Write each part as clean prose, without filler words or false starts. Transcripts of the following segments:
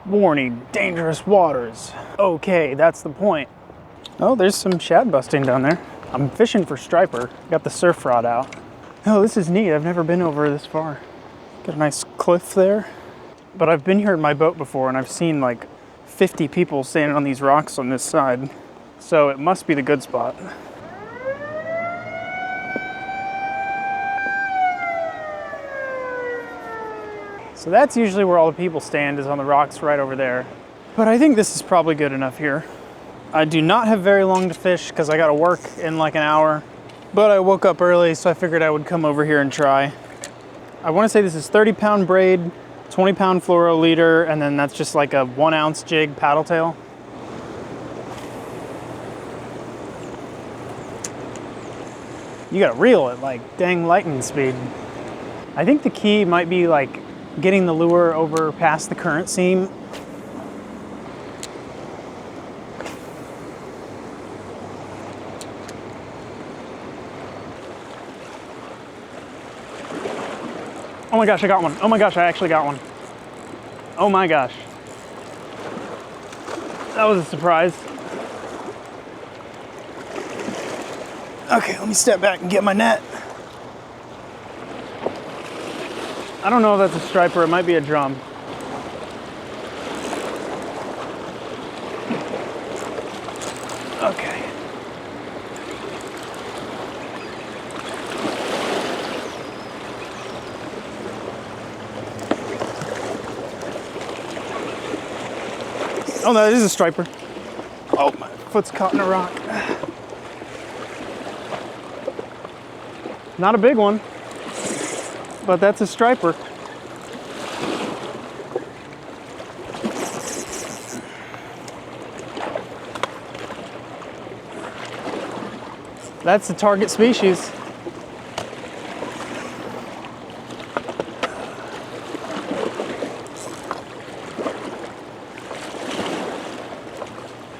Warning, dangerous waters. Okay, that's the point. Oh, there's some shad busting down there. I'm fishing for striper. Got the surf rod out. Oh, this is neat. I've never been over this far. Got a nice cliff there. But I've been here in my boat before and I've seen like 50 people standing on these rocks on this side. So it must be the good spot. So that's usually where all the people stand, is on the rocks right over there. But I think this is probably good enough here. I do not have very long to fish because I gotta work in like an hour. But I woke up early, so I figured I would come over here and try. I wanna say this is 30-pound braid, 20-pound fluoro leader, and then that's just like a 1-ounce jig paddle tail. You gotta reel it like dang lightning speed. I think the key might be like getting the lure over past the current seam. Oh my gosh, I got one. Oh my gosh, I actually got one. Oh my gosh. That was a surprise. Okay, let me step back and get my net. I don't know if that's a striper, it might be a drum. Okay. Oh no, this is a striper. Oh, my foot's caught in a rock. Not a big one, but that's a striper. That's the target species.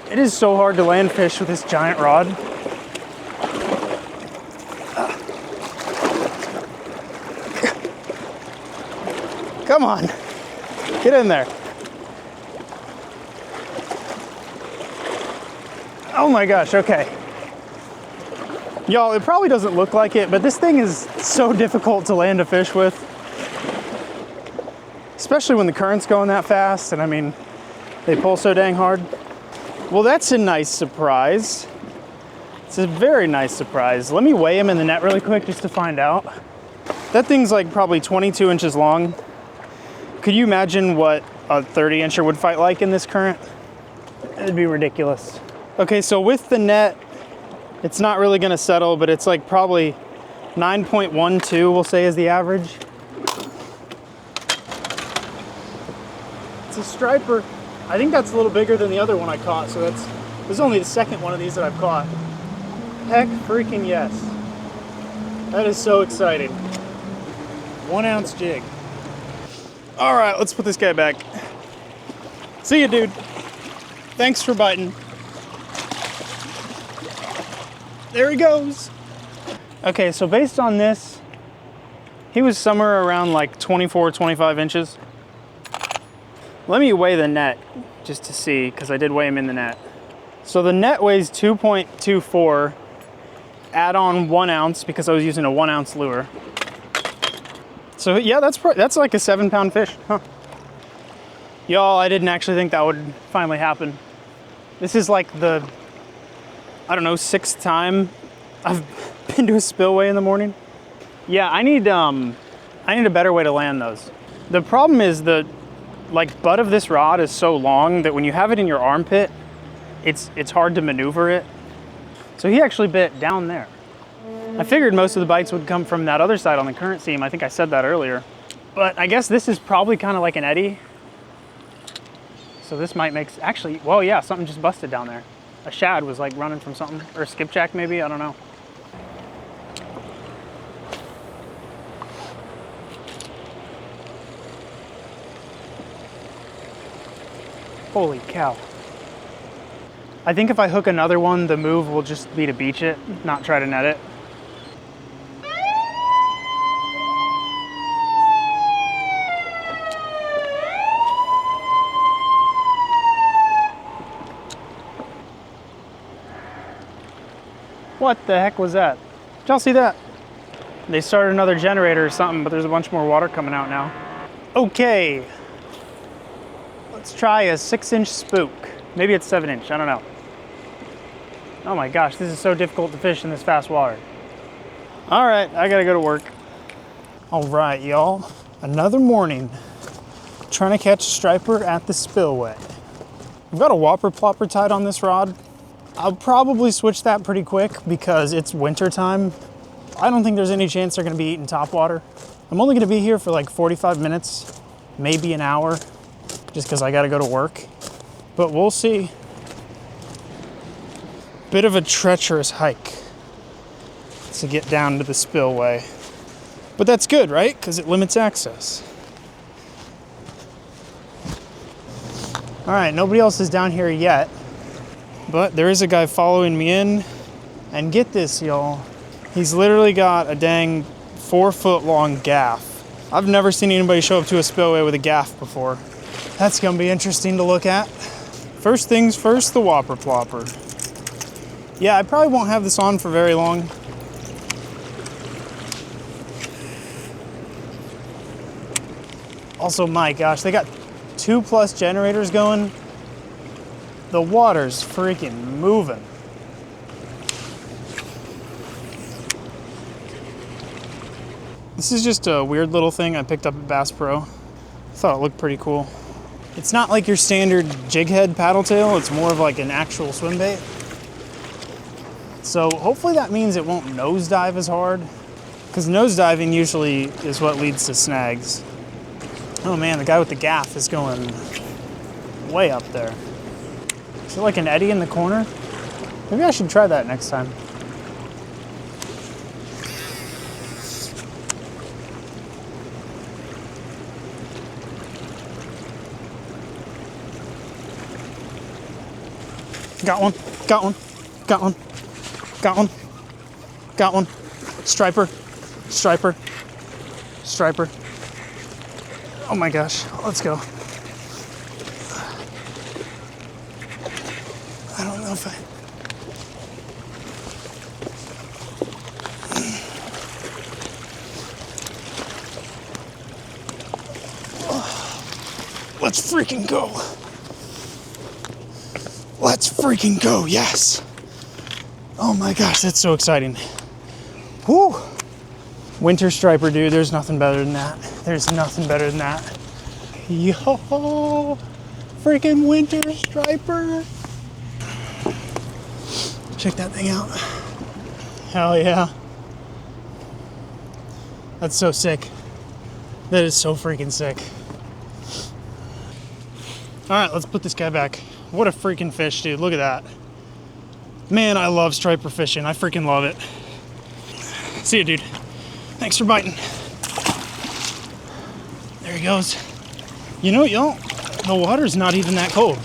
It is so hard to land fish with this giant rod. Come on, get in there. Oh my gosh, okay. Y'all, it probably doesn't look like it, but this thing is so difficult to land a fish with. Especially when the current's going that fast, and I mean, they pull so dang hard. Well, that's a nice surprise. It's a very nice surprise. Let me weigh him in the net really quick just to find out. That thing's like probably 22 inches long. Could you imagine what a 30-incher would fight like in this current? It'd be ridiculous. Okay, so with the net, it's not really gonna settle, but it's like probably 9.12, we'll say, is the average. It's a striper. I think that's a little bigger than the other one I caught, so this is only the second one of these that I've caught. Heck freaking yes. That is so exciting. 1-ounce jig. All right, let's put this guy back. See ya, dude. Thanks for biting. There he goes. Okay, so based on this, he was somewhere around like 24, 25 inches. Let me weigh the net just to see, because I did weigh him in the net. So the net weighs 2.24, add on 1 ounce because I was using a 1-ounce lure. So yeah, that's like a 7-pound fish, huh? Y'all, I didn't actually think that would finally happen. This is like the, I don't know, 6th time I've been to a spillway in the morning. Yeah, I need a better way to land those. The problem is the butt of this rod is so long that when you have it in your armpit, it's hard to maneuver it. So he actually bit down there. I figured most of the bites would come from that other side on the current seam. I think I said that earlier. But I guess this is probably kind of like an eddy. So this might make, actually, well, yeah, something just busted down there. A shad was like running from something, or a skipjack maybe, I don't know. Holy cow. I think if I hook another one, the move will just be to beach it, not try to net it. What the heck was that? Did y'all see that? They started another generator or something, but there's a bunch more water coming out now. Okay. Let's try a 6-inch spook. Maybe it's 7-inch, I don't know. Oh my gosh, this is so difficult to fish in this fast water. All right, I gotta go to work. All right, y'all. Another morning. Trying to catch a striper at the Spillway. I've got a whopper plopper tied on this rod. I'll probably switch that pretty quick because it's winter time. I don't think there's any chance they're gonna be eating topwater. I'm only gonna be here for like 45 minutes, maybe an hour, just because I gotta go to work. But we'll see. Bit of a treacherous hike to get down to the Spillway. But that's good, right? Because it limits access. All right, nobody else is down here yet, but there is a guy following me in. And get this, y'all. He's literally got a dang 4-foot long gaff. I've never seen anybody show up to a spillway with a gaff before. That's gonna be interesting to look at. First things first, the whopper plopper. Yeah, I probably won't have this on for very long. Also, my gosh, they got 2+ generators going. The water's freaking moving. This is just a weird little thing I picked up at Bass Pro. I thought it looked pretty cool. It's not like your standard jig head paddle tail, it's more of like an actual swim bait. So hopefully that means it won't nosedive as hard, because nosediving usually is what leads to snags. Oh man, the guy with the gaff is going way up there. Is it like an eddy in the corner? Maybe I should try that next time. Got one, got one, got one, got one, got one. Striper, striper, striper. Oh my gosh, let's go. I don't know if let's freaking go. Let's freaking go, yes. Oh my gosh, that's so exciting. Whoo. Winter striper, dude, there's nothing better than that. There's nothing better than that. Yo, freaking winter striper. Check that thing out. Hell yeah. That's so sick. That is so freaking sick. All right, let's put this guy back. What a freaking fish, dude. Look at that. Man, I love striper fishing. I freaking love it. See you, dude. Thanks for biting. There he goes. You know, y'all, the water's not even that cold.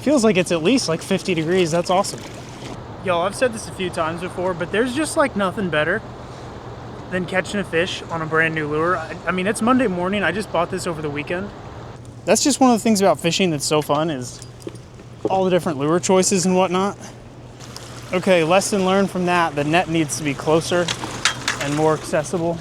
Feels like it's at least like 50 degrees. That's awesome. Y'all, I've said this a few times before, but there's just like nothing better than catching a fish on a brand new lure. I mean, it's Monday morning. I just bought this over the weekend. That's just one of the things about fishing that's so fun, is all the different lure choices and whatnot. Okay, lesson learned from that, the net needs to be closer and more accessible.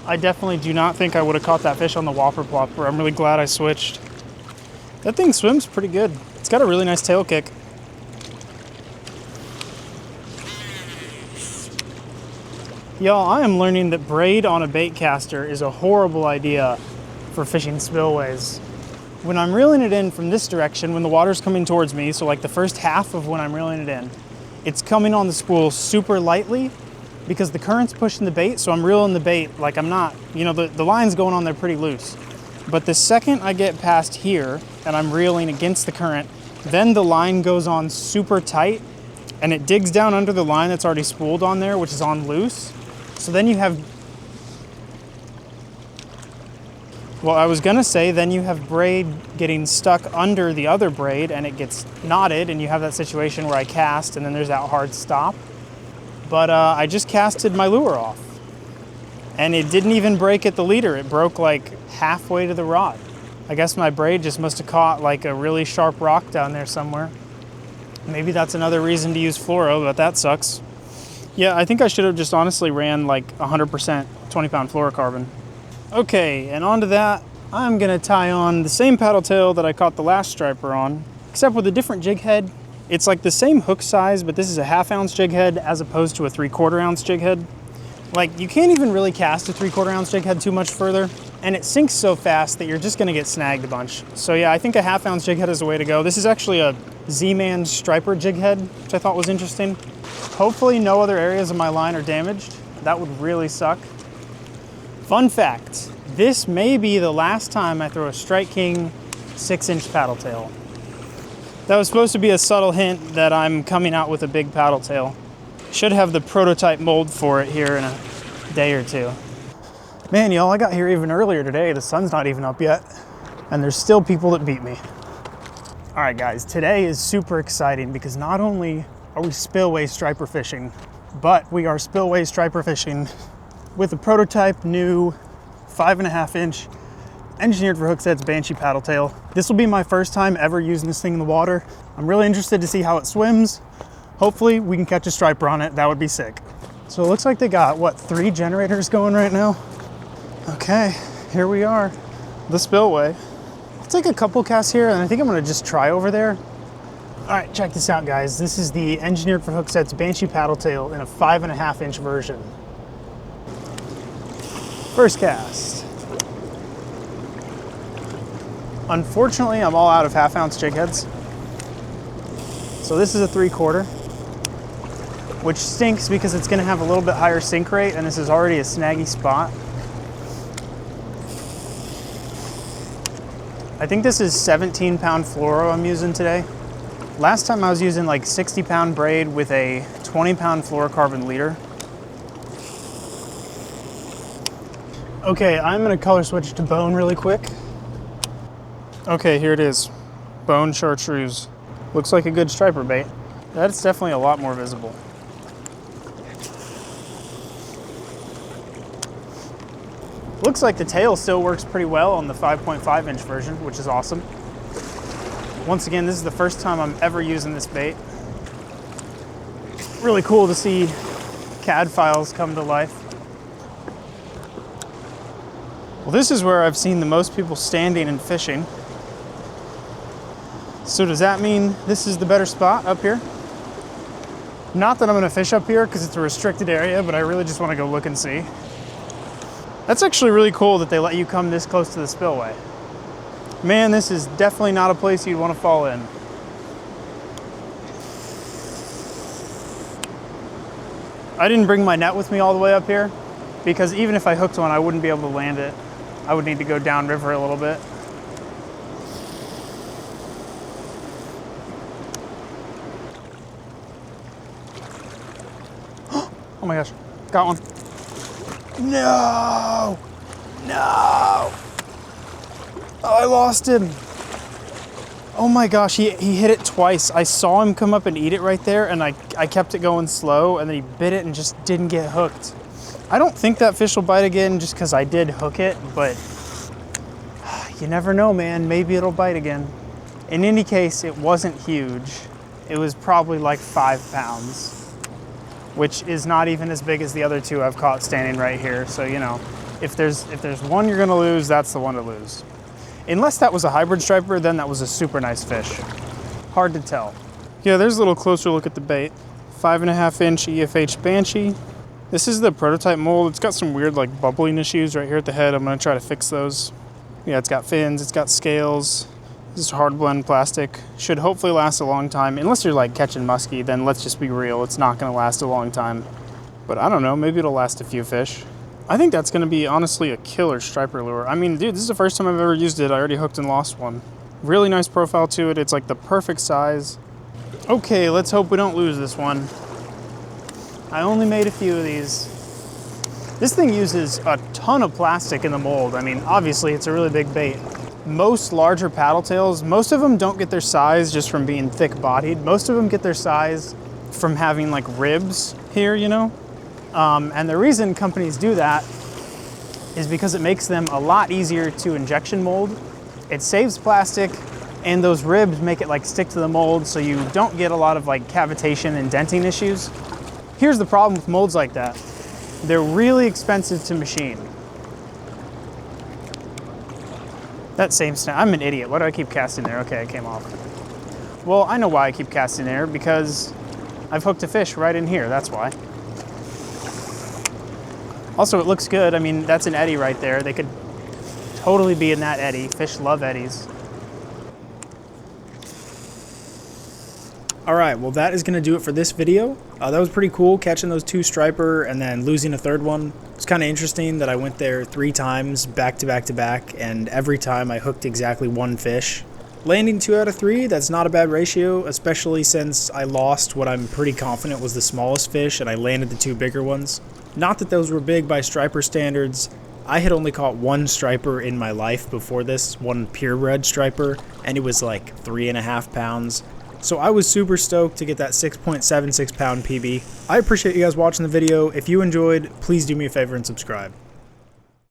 I definitely do not think I would have caught that fish on the whopper plopper. I'm really glad I switched. That thing swims pretty good. It's got a really nice tail kick. Y'all, I am learning that braid on a bait caster is a horrible idea for fishing spillways. When I'm reeling it in from this direction, when the water's coming towards me, so like the first half of when I'm reeling it in, it's coming on the spool super lightly because the current's pushing the bait, so I'm reeling the bait like I'm not, you know, the line's going on there pretty loose. But the second I get past here and I'm reeling against the current, then the line goes on super tight and it digs down under the line that's already spooled on there, which is on loose. So then you have, well, I was gonna say, then you have braid getting stuck under the other braid and it gets knotted and you have that situation where I cast and then there's that hard stop. But I just casted my lure off and it didn't even break at the leader. It broke like halfway to the rod. I guess my braid just must have caught like a really sharp rock down there somewhere. Maybe that's another reason to use fluoro, but that sucks. Yeah, I think I should have just honestly ran like 100% 20-pound fluorocarbon. Okay, and onto that, I'm gonna tie on the same paddle tail that I caught the last striper on, except with a different jig head. It's like the same hook size, but this is a 1/2 ounce jig head as opposed to a 3/4 ounce jig head. Like, you can't even really cast a 3/4 ounce jig head too much further, and it sinks so fast that you're just gonna get snagged a bunch. So yeah, I think a 1/2 ounce jig head is the way to go. This is actually a Z-Man striper jig head, which I thought was interesting. Hopefully no other areas of my line are damaged. That would really suck. Fun fact, this may be the last time I throw a Strike King 6-inch paddle tail. That was supposed to be a subtle hint that I'm coming out with a big paddle tail. Should have the prototype mold for it here in a day or two. Man, y'all, I got here even earlier today. The sun's not even up yet, and there's still people that beat me. All right, guys, today is super exciting because not only are we spillway striper fishing, but we are spillway striper fishing with a prototype new 5.5 inch engineered for hook sets Banshee paddle tail. This will be my first time ever using this thing in the water. I'm really interested to see how it swims. Hopefully we can catch a striper on it. That would be sick. So it looks like they got, what, 3 generators going right now? Okay, here we are, the spillway. I'll take a couple casts here and I think I'm gonna just try over there. All right, check this out, guys. This is the engineered for hook sets Banshee paddle tail in a 5.5 inch version. First cast. Unfortunately, I'm all out of 1/2 ounce jig heads. So this is a 3/4, which stinks because it's gonna have a little bit higher sink rate and this is already a snaggy spot. I think this is 17-pound fluoro I'm using today. Last time I was using like 60-pound braid with a 20-pound fluorocarbon leader. Okay, I'm gonna color switch to bone really quick. Okay, here it is. Bone chartreuse. Looks like a good striper bait. That's definitely a lot more visible. Looks like the tail still works pretty well on the 5.5 inch version, which is awesome. Once again, this is the first time I'm ever using this bait. Really cool to see CAD files come to life. Well, this is where I've seen the most people standing and fishing. So does that mean this is the better spot up here? Not that I'm gonna fish up here because it's a restricted area, but I really just wanna go look and see. That's actually really cool that they let you come this close to the spillway. Man, this is definitely not a place you'd wanna fall in. I didn't bring my net with me all the way up here because even if I hooked one, I wouldn't be able to land it. I would need to go downriver a little bit. Oh my gosh, got one. No, no. Oh, I lost him. Oh my gosh, he hit it twice. I saw him come up and eat it right there and I kept it going slow and then he bit it and just didn't get hooked. I don't think that fish will bite again just because I did hook it, but you never know, man. Maybe it'll bite again. In any case, it wasn't huge. It was probably like 5 pounds, which is not even as big as the other 2 I've caught standing right here. So, you know, if there's one you're gonna lose, that's the one to lose. Unless that was a hybrid striper, then that was a super nice fish. Hard to tell. Yeah, there's a little closer look at the bait. 5.5 inch EFH Banshee. This is the prototype mold. It's got some weird like bubbling issues right here at the head. I'm gonna try to fix those. Yeah, it's got fins, it's got scales. This is hard blend plastic. Should hopefully last a long time. Unless you're like catching muskie, then let's just be real. It's not gonna last a long time. But I don't know, maybe it'll last a few fish. I think that's gonna be honestly a killer striper lure. I mean, dude, this is the first time I've ever used it. I already hooked and lost one. Really nice profile to it. It's like the perfect size. Okay, let's hope we don't lose this one. I only made a few of these. This thing uses a ton of plastic in the mold. I mean, obviously it's a really big bait. Most larger paddle tails, most of them don't get their size just from being thick bodied. Most of them get their size from having like ribs here, you know? And the reason companies do that is because it makes them a lot easier to injection mold It saves plastic, and those ribs make it like stick to the mold, so you don't get a lot of like cavitation and denting issues. Here's the problem with molds like that. They're really expensive to machine. That same snap, I'm an idiot. Why do I keep casting there? Okay, it came off. Well, I know why I keep casting there, because I've hooked a fish right in here, that's why. Also, it looks good. I mean, that's an eddy right there. They could totally be in that eddy. Fish love eddies. All right, well, that is gonna do it for this video. That was pretty cool, catching those 2 striper and then losing a 3rd one. It's kind of interesting that I went there 3 times back to back to back, and every time I hooked exactly 1 fish. Landing 2 out of 3, that's not a bad ratio, especially since I lost what I'm pretty confident was the smallest fish and I landed the 2 bigger ones. Not that those were big by striper standards. I had only caught 1 striper in my life before this, 1 purebred striper, and it was like 3.5 pounds. So I was super stoked to get that 6.76 pound PB. I appreciate you guys watching the video. If you enjoyed, please do me a favor and subscribe.